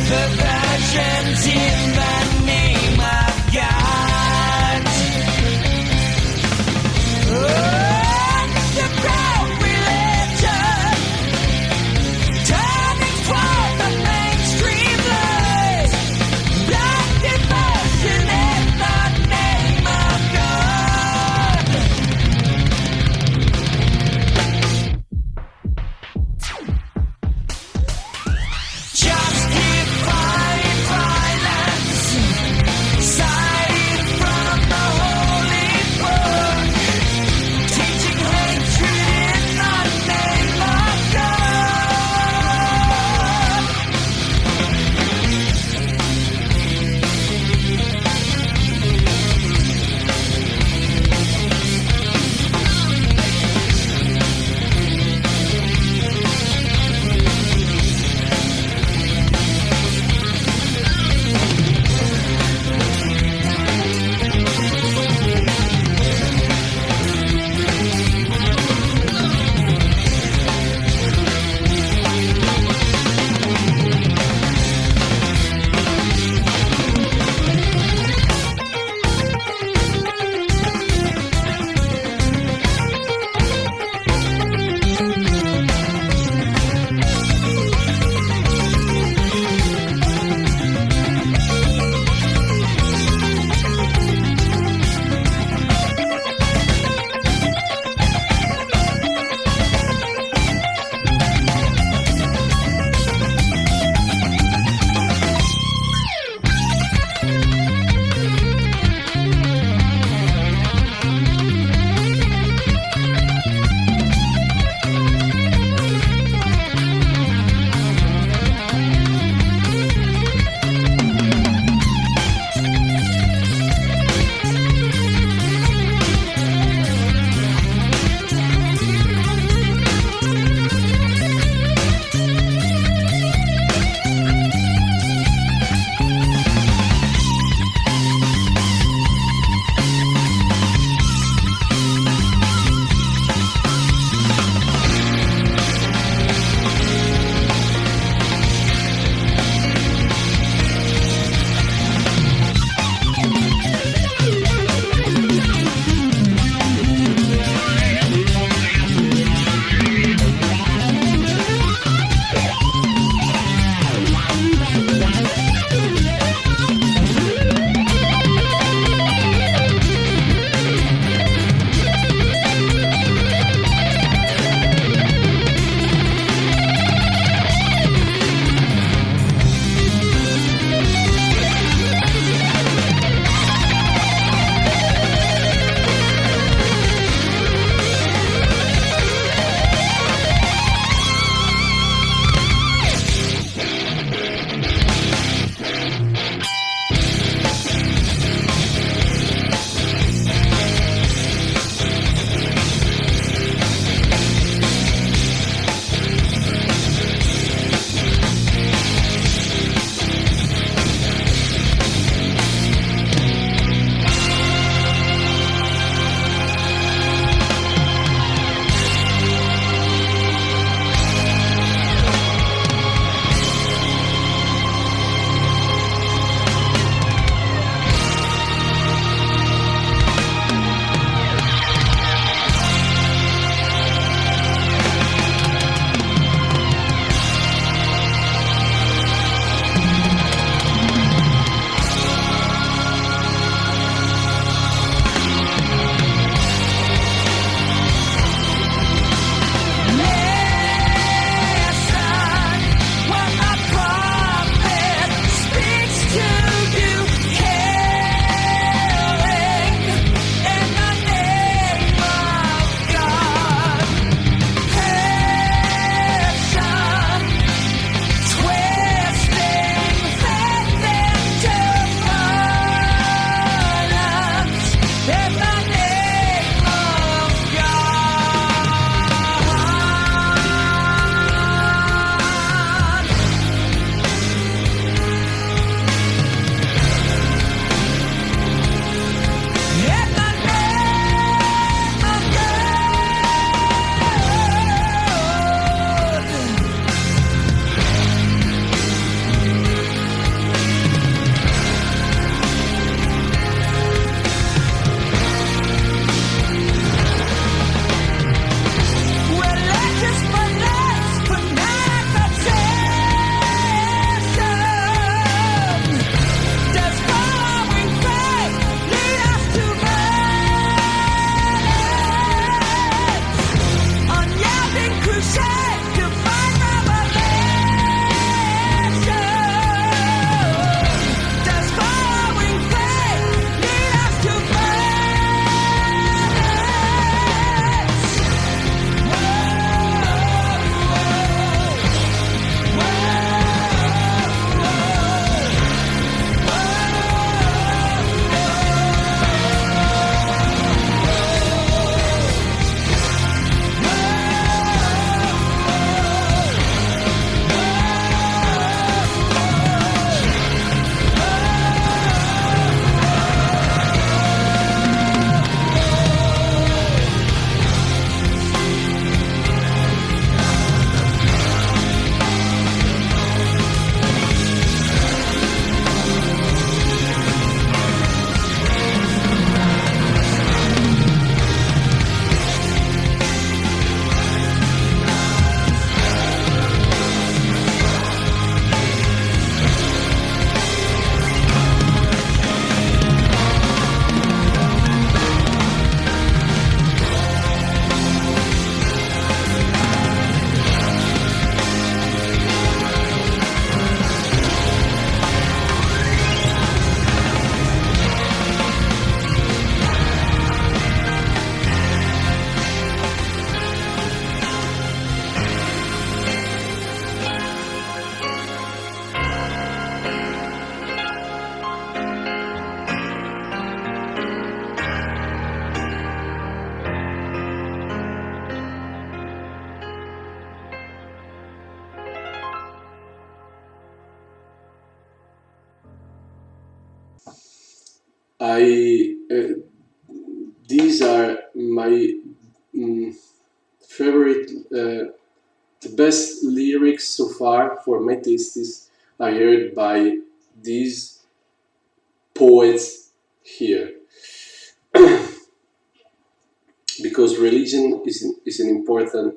Perversions in the name of God. Underground religion, turning toward the mainstream lies. Black devotion in the name of God. Justify These are my favorite, the best lyrics so far for my tastes I heard by these poets here. Because religion is an important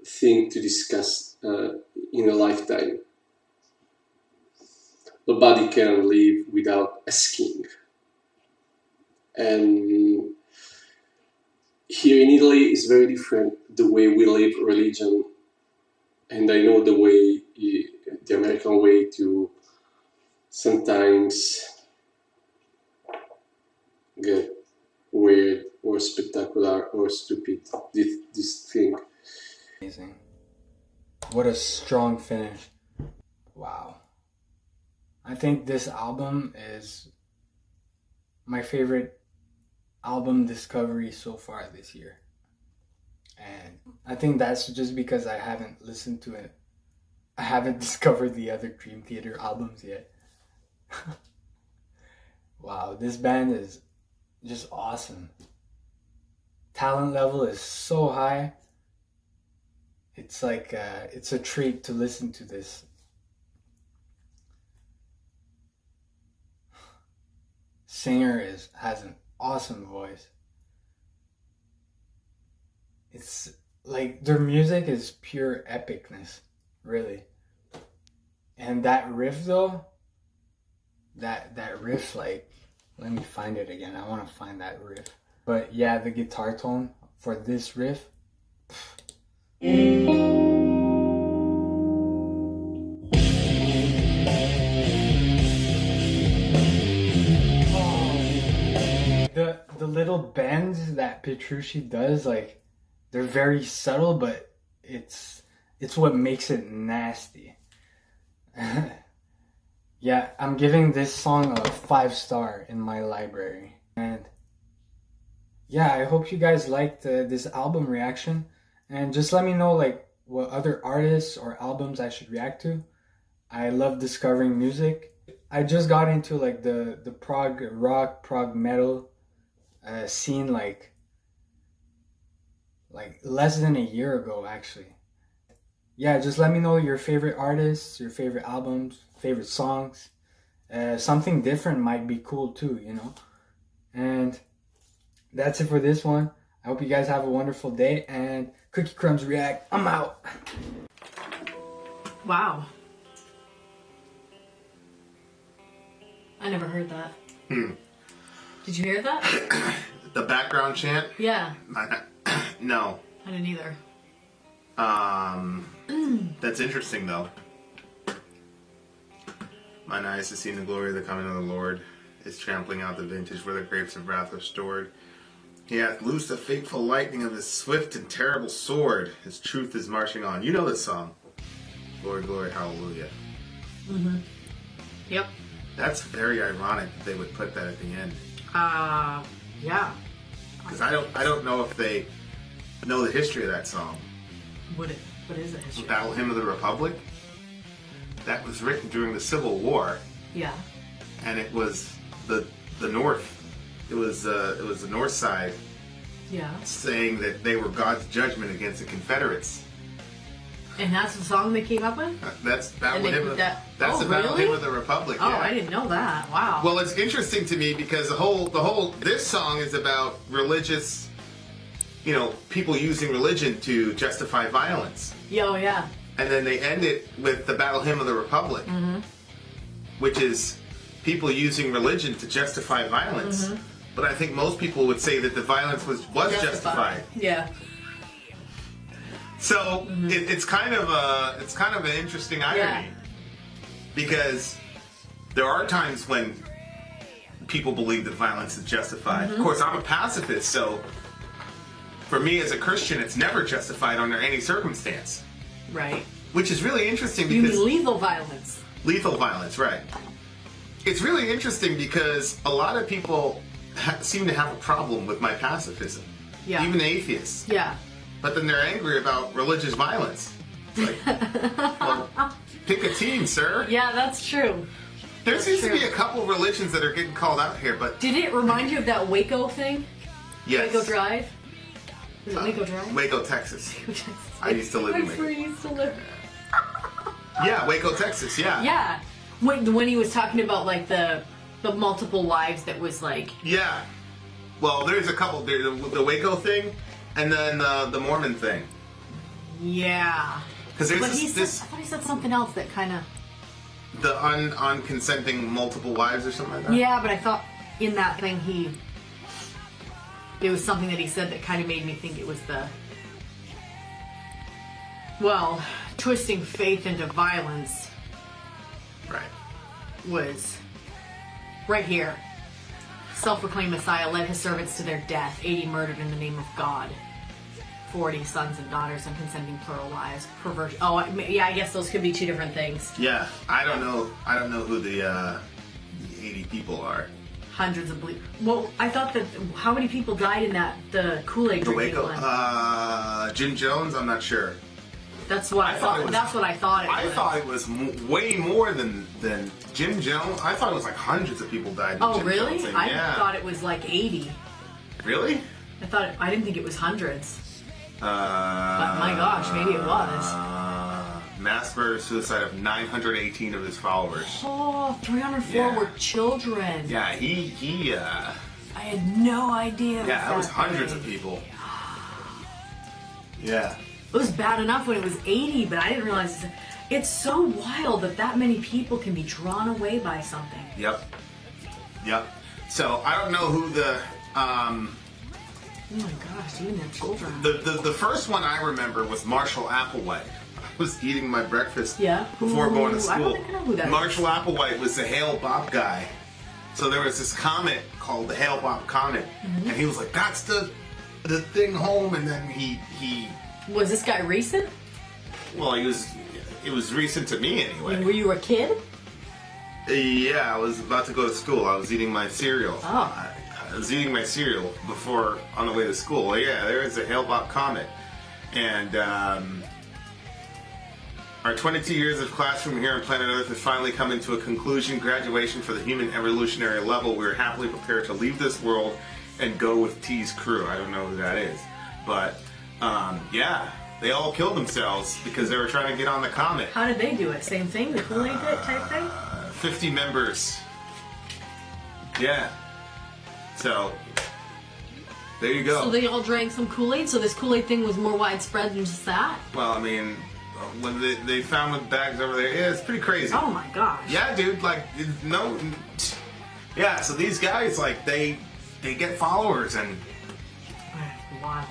thing to discuss in a lifetime. Nobody can live without asking. And here in Italy is very different the way we live religion, and I know the way, the American way, to sometimes get weird or spectacular or stupid. This thing. Amazing. What a strong finish. Wow. I think this album is my favorite album discovery so far this year. And I think that's just because I haven't listened to it. I haven't discovered the other Dream Theater albums yet. Wow, this band is just awesome. Talent level is so high. It's like it's a treat to listen to this. Singer has an awesome voice. It's like their music is pure epicness, really. And that riff though, that riff, like, let me find it again. I want to find that riff. But yeah, the guitar tone for this riff. The little bends that Petrucci does, like, they're very subtle, but it's what makes it nasty. Yeah, I'm giving this song a 5-star in my library. And yeah, I hope you guys liked this album reaction. And just let me know, like, what other artists or albums I should react to. I love discovering music. I just got into, like, the prog rock, prog metal scene, like less than a year ago, actually. Yeah, just let me know your favorite artists, your favorite albums, favorite songs. Something different might be cool too, you know. And that's it for this one. I hope you guys have a wonderful day, and Cookie Crumbs React, I'm out. Wow. I never heard that. Did you hear that? The background chant? Yeah. No. I didn't either. That's interesting though. Mine eyes have seen the glory of the coming of the Lord, is trampling out the vintage where the grapes of wrath are stored. He hath loosed the fateful lightning of his swift and terrible sword. His truth is marching on. You know this song. Glory, glory, hallelujah. Yep. That's very ironic that they would put that at the end. Yeah. Because I don't know if they know the history of that song. What is the history? Battle Hymn of the Republic. That was written during the Civil War. Yeah. And it was the North. It was the North side. Yeah. Saying that they were God's judgment against the Confederates. And that's the song they came up with? That's Battle Hymn. That's the really? Battle Hymn of the Republic. Oh, yeah. I didn't know that. Wow. Well, it's interesting to me because the whole this song is about religious, people using religion to justify violence. Oh, yeah. And then they end it with the Battle Hymn of the Republic, which is people using religion to justify violence. But I think most people would say that the violence was justified. Yeah. So it's kind of an interesting irony, because there are times when people believe that violence is justified. Of course, I'm a pacifist, so for me as a Christian, it's never justified under any circumstance. Right. Which is really interesting You because mean lethal violence? Lethal violence, right? It's really interesting because a lot of people seem to have a problem with my pacifism. Yeah. Even atheists. Yeah. But then they're angry about religious violence. It's like, well, pick a team, sir. Yeah, that's true. There seems to true. be a couple religions that are getting called out here, but Did it remind you of that Waco thing? yes. Waco Drive? Was it Waco Drive? Waco, Texas. I used to live in That's Waco. where he used to live. Yeah, Waco, Texas, yeah. Yeah. When he was talking about like the multiple wives that was like, Yeah. Well, there's a couple. There's the Waco thing, and then the Mormon thing. yeah. Because there's But he this, said, I thought he said something else that kind of. the unconsenting multiple wives or something like that. Yeah, but I thought in that thing there was something that he said that kind of made me think it was twisting faith into violence Right. was right here. Self-proclaimed Messiah led his servants to their death, 80 murdered in the name of God, 40 sons and daughters and consenting plural wives, perversion. Oh, yeah, I guess those could be two different things. Yeah, I don't know. I don't know who the 80 people are. Hundreds of well, I thought that how many people died in the Kool-Aid The drinking Waco. one? Jim Jones. I'm not sure. That's what I thought. That's what I thought it was. I thought it was way more than Jim Jones. I thought it was like hundreds of people died. In Oh, Jim really? Jones thing. I Yeah. thought it was like 80. Really? I didn't think it was hundreds. But my gosh, maybe it was. Mass murder suicide of 918 of his followers. Oh, 304 Yeah. were children. Yeah, he I had no idea. yeah, that was that hundreds big. of people. Yeah. It was bad enough when it was 80, but I didn't realize it's so wild that many people can be drawn away by something. Yep. So I don't know who the Oh my gosh, even their children. the first one I remember was Marshall Applewhite. I was eating my breakfast Yeah? before going to Ooh, I school. don't think I know who that is. Marshall Applewhite was the Hale-Bopp guy. So there was this comet called the Hale-Bopp comet, Mm-hmm. and he was like, "That's the thing home," and then he Was this guy recent? well, it was recent to me anyway. Were you a kid? Yeah, I was about to go to school. I was eating my cereal. Oh. I was eating my cereal before on the way to school. Well, yeah, there is a Hale-Bopp comet, and our 22 years of classroom here on planet Earth has finally come into a conclusion. Graduation for the human evolutionary level. We are happily prepared to leave this world and go with T's crew. I don't know who that is, but yeah, they all killed themselves because they were trying to get on the comet. How did they do it? Same thing, the Kool-Aid type thing? 50 members. Yeah. So, there you go. So they all drank some Kool-Aid, so this Kool-Aid thing was more widespread than just that? Well, I mean, when they found the bags over there, yeah, it's pretty crazy. Oh my gosh. Yeah, dude, like, no. Yeah, so these guys, like, they get followers and, Wow.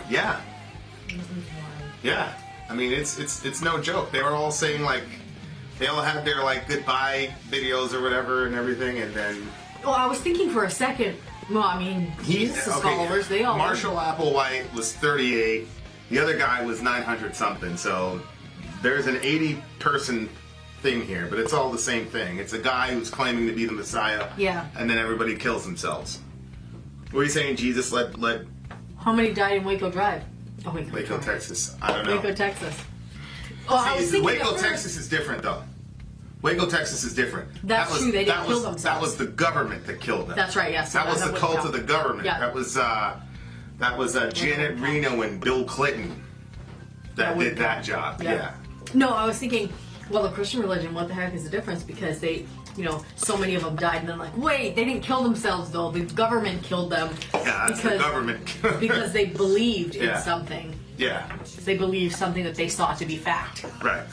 yeah. Yeah. I mean, it's no joke. They were all saying, like, they all had their, like, goodbye videos or whatever and everything, and then... Well, I was thinking for a second, well, I mean, Jesus' followers, they all... Marshall Applewhite was 38. The other guy was 900 something. So there's an 80-person thing here, but it's all the same thing. It's a guy who's claiming to be the Messiah. Yeah. And then everybody kills themselves. What are you saying? Jesus led How many died in Waco Drive? Oh, Waco, Drive. Texas. I don't know. Waco, Texas. Well, I was See, thinking Waco, at first- Texas is different, though. Waco, Texas is different. That's true, they didn't kill That themselves. was the government that killed them. That's right, yes. That was the wouldn't cult count. of the government. Yeah. That was Janet Reno and Bill Clinton that wouldn't did that count. job. Yeah. Yeah. No, I was thinking, well, the Christian religion, what the heck is the difference? Because they, so many of them died, and then like, wait, they didn't kill themselves though. The government killed them. Yeah, that's the government. because they believed Yeah. in something. Yeah. They believed something that they saw to be fact. Right.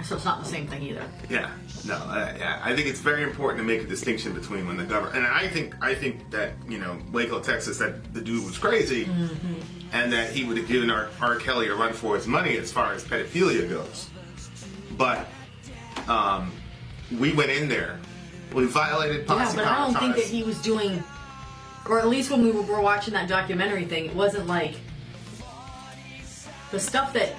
So it's not the same thing either. Yeah. No. Yeah. I think it's very important to make a distinction between when the government, and I think that Waco, Texas, that the dude was crazy, and that he would have given R. Kelly a run for his money as far as pedophilia goes. But we went in there. We violated posse Yeah, but I don't think that comitatus. he was doing, or at least when we were watching that documentary thing, it wasn't like the stuff that.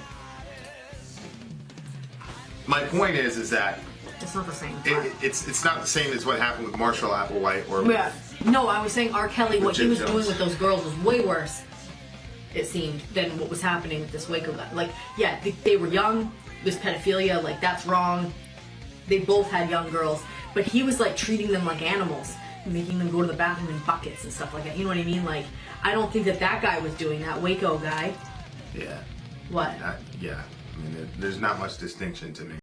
My point is that It's not the same. it's not the same as what happened with Marshall Applewhite or Yeah. No, I was saying R. Kelly, what he Jim was Jones. doing with those girls was way worse, it seemed, than what was happening with this Waco guy. Like, yeah, they were young, this pedophilia, like, that's wrong. They both had young girls. But he was like treating them like animals, making them go to the bathroom in buckets and stuff like that. You know what I mean? Like, I don't think that guy was doing that. Waco guy. Yeah. What? Yeah. I mean, there's not much distinction to me.